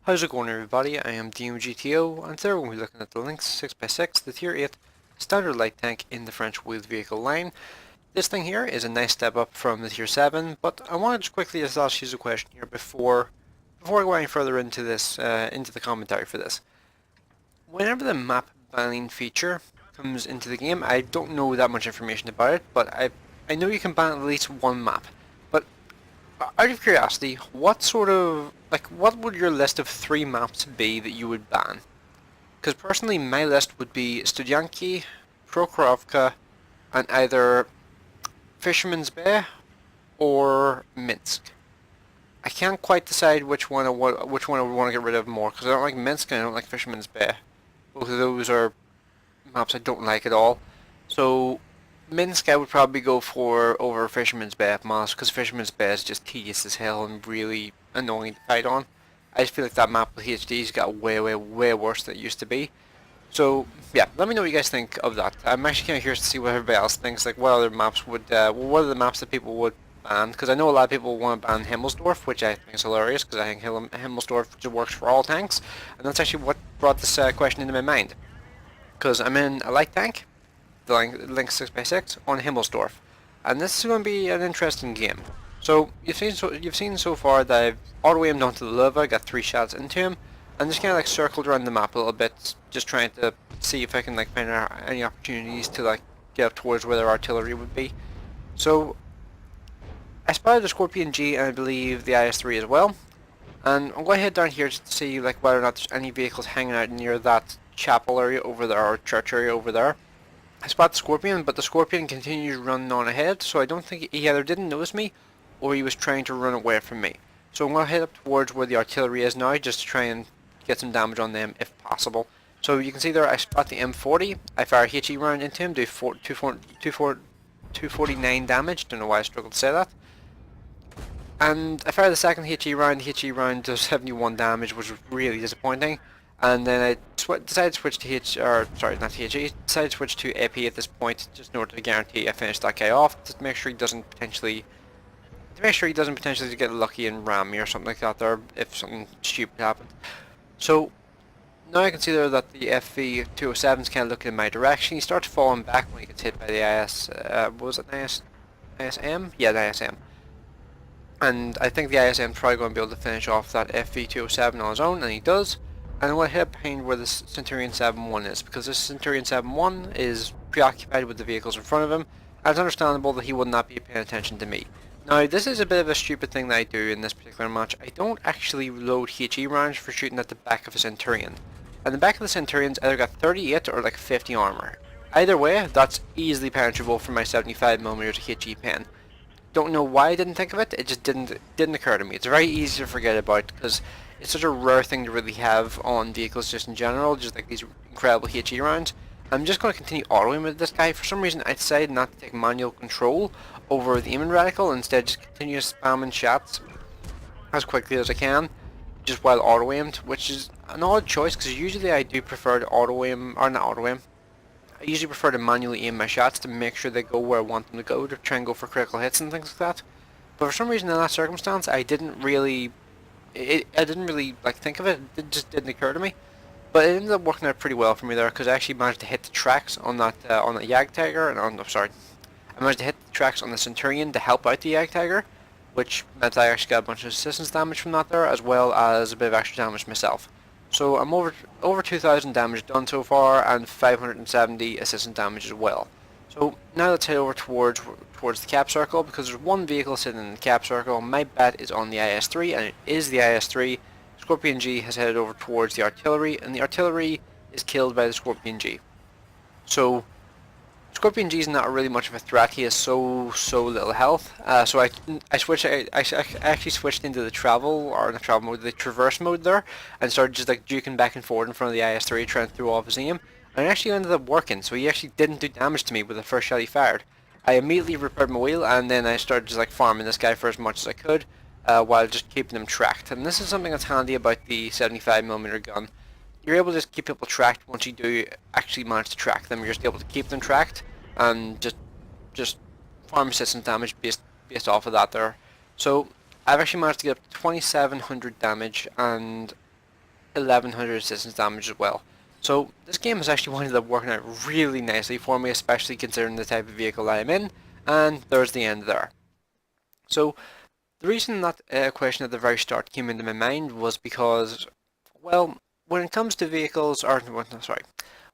How's it going, everybody? I am DeanoGTO, and today we're going to be looking at the Lynx 6x6, the Tier 8 standard light tank in the French wheeled vehicle line. This thing here is a nice step up from the Tier 7, but I want to just quickly ask you a question here before I go any further into this, into the commentary for this. Whenever the map banning feature comes into the game, I don't know that much information about it, but I know you can ban at least one map. But out of curiosity, what would your list of 3 maps be that you would ban? Because personally, my list would be Studianki, Prokhorovka, and either Fisherman's Bay or Minsk. I can't quite decide which one I would want to get rid of more, because I don't like Minsk and I don't like Fisherman's Bay. Both of those are maps I don't like at all. So Minsk I would probably go for over Fisherman's Bay at most, because Fisherman's Bay is just tedious as hell and really annoying to fight on. I just feel like that map with HD's got way worse than it used to be. So yeah, let me know what you guys think of that. I'm actually kind of curious to see what everybody else thinks. Like, what other maps would, what are the maps that people would ban? Because I know a lot of people want to ban Himmelsdorf, which I think is hilarious, because I think Himmelsdorf just works for all tanks, and that's actually what brought this question into my mind. Because I'm in a light tank, the Lynx 6x6 on Himmelsdorf, and this is going to be an interesting game. So you've seen so far that I've auto-aimed onto the lava, got 3 shots into him, and just kind of like circled around the map a little bit, just trying to see if I can like find any opportunities to like get up towards where their artillery would be. So I spotted the Scorpion G and I believe the IS-3 as well, and I'm going to head down here just to see like whether or not there's any vehicles hanging out near that chapel area over there, or church area over there. I spot the Scorpion, but the Scorpion continues running on ahead, so I don't think he either didn't notice me or he was trying to run away from me. So I'm going to head up towards where the artillery is now, just to try and get some damage on them if possible. So you can see there I spot the M40, I fire a HE round into him, do 249 damage, don't know why I struggled to say that. And I fire the second HE round, the HE round does 71 damage, which was really disappointing. And then I decided to switch to decided to switch to AP at this point, just in order to guarantee I finish that guy off, to make sure he doesn't potentially get lucky and ram me or something like that there, if something stupid happened. So now I can see there that the FV207 is kind of looking in my direction. He starts falling back when he gets hit by the ISM? Yeah, the ISM. And I think the ISM is probably going to be able to finish off that FV207 on his own, and he does. And I'm going to hit behind where the Centurion 7-1 is, because this Centurion 7-1 is preoccupied with the vehicles in front of him, and it's understandable that he would not be paying attention to me. Now, this is a bit of a stupid thing that I do in this particular match. I don't actually load HE rounds for shooting at the back of a Centurion. And the back of the Centurion's either got 38 or like 50 armor. Either way, that's easily penetrable for my 75mm HE pen. Don't know why I didn't think of it, it just didn't occur to me. It's very easy to forget about, because it's such a rare thing to really have on vehicles just in general, just like these incredible HE rounds. I'm just going to continue autoing with this guy. For some reason I decided not to take manual control over the aiming reticle, instead just continue spamming shots as quickly as I can, just while auto-aimed, which is an odd choice, because usually I do prefer to auto-aim, or not auto-aim, I usually prefer to manually aim my shots to make sure they go where I want them to go, to try and go for critical hits and things like that. But for some reason in that circumstance, I didn't really like think of it. It just didn't occur to me. But it ended up working out pretty well for me there, because I actually managed to hit the tracks on that Jagdtiger, and I managed to hit the tracks on the Centurion to help out the Jagdtiger, which meant I actually got a bunch of assistance damage from that there, as well as a bit of extra damage myself. So I'm over 2,000 damage done so far, and 570 assistance damage as well. So now let's head over towards the cap circle, because there's one vehicle sitting in the cap circle. My bet is on the IS-3, and it is the IS-3. Scorpion G has headed over towards the artillery, and the artillery is killed by the Scorpion G. So Scorpion G is not really much of a threat. He has so little health. So I actually switched into the the traverse mode there, and started just like juking back and forth in front of the IS-3, trying to throw off his aim. And it actually ended up working. So he actually didn't do damage to me with the first shot he fired. I immediately repaired my wheel, and then I started just like farming this guy for as much as I could, while just keeping him tracked. And this is something that's handy about the 75mm gun. You're able to just keep people tracked once you do actually manage to track them. You're just able to keep them tracked and just farm assistance damage based off of that there. So I've actually managed to get up to 2,700 damage, and 1100 resistance damage as well. So this game has actually wound up working out really nicely for me, especially considering the type of vehicle I am in, and there's the end there. So the reason that question at the very start came into my mind was because, well, when it comes to vehicles, or sorry,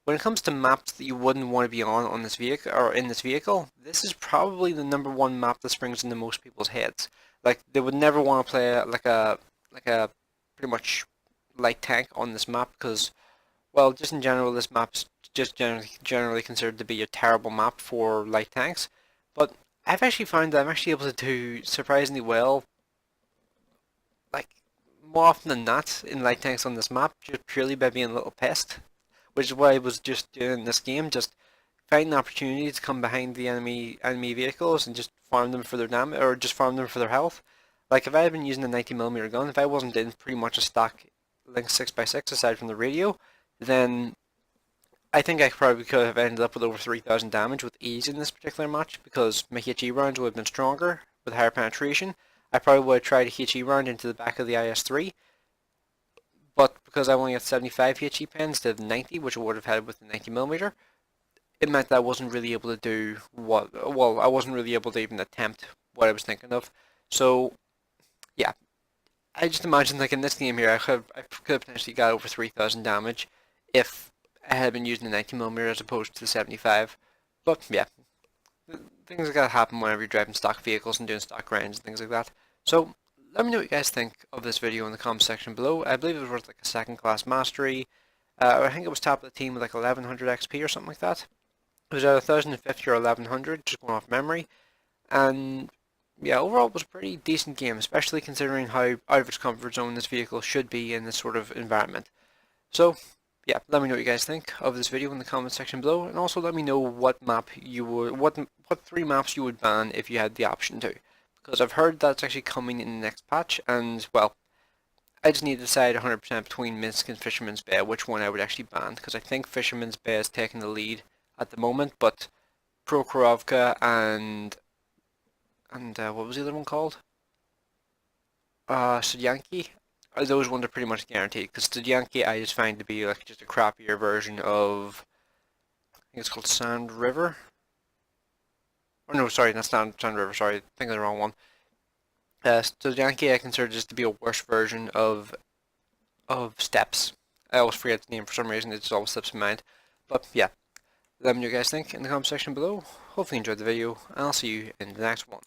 when it comes to maps that you wouldn't want to be on this vehicle or in this vehicle, this is probably the #1 map that springs into most people's heads. Like they would never want to play like a pretty much light tank on this map because, well, just in general, this map's just generally considered to be a terrible map for light tanks. But I've actually found that I'm actually able to do surprisingly well, like more often than not, in light tanks on this map, just purely by being a little pest, which is what I was just doing in this game, just finding opportunities to come behind the enemy vehicles and just farm them for their damage or just farm them for their health. Like if I had been using a 90mm gun, if I wasn't in pretty much a stock Lynx 6x6 aside from the radio, then I think I probably could have ended up with over 3000 damage with ease in this particular match because my HE rounds would have been stronger with higher penetration. I probably would have tried a HE round into the back of the IS-3, but because I only had 75 HE pen instead of 90, which I would have had with the 90mm, it meant that I wasn't really able to do I wasn't really able to even attempt what I was thinking of. So, yeah, I just imagine like in this game here, I could have potentially got over 3000 damage if I had been using the 90mm as opposed to the 75. But yeah, things like that happen whenever you're driving stock vehicles and doing stock rounds and things like that. So let me know what you guys think of this video in the comment section below. I believe it was worth like a second class mastery. I think it was top of the team with like 1100 XP or something like that. It was at 1050 or 1100, just going off memory. And yeah, overall it was a pretty decent game, especially considering how out of its comfort zone this vehicle should be in this sort of environment. So yeah, let me know what you guys think of this video in the comment section below, and also let me know what map you would, what 3 maps you would ban if you had the option to, because I've heard that's actually coming in the next patch, and well, I just need to decide 100% between Minsk and Fisherman's Bay which one I would actually ban, because I think Fisherman's Bay is taking the lead at the moment, but Prokhorovka and what was the other one called? Studyanki. Those ones are pretty much guaranteed because Studyanki I just find to be like just a crappier version of, I think it's called Sand River. Or no, sorry, that's not Sand River. Sorry, I think of the wrong one. Studyanki I consider just to be a worse version of Steps. I always forget the name for some reason. It just always slips my mind. But yeah, let me know what you guys think in the comment section below. Hopefully you enjoyed the video, and I'll see you in the next one.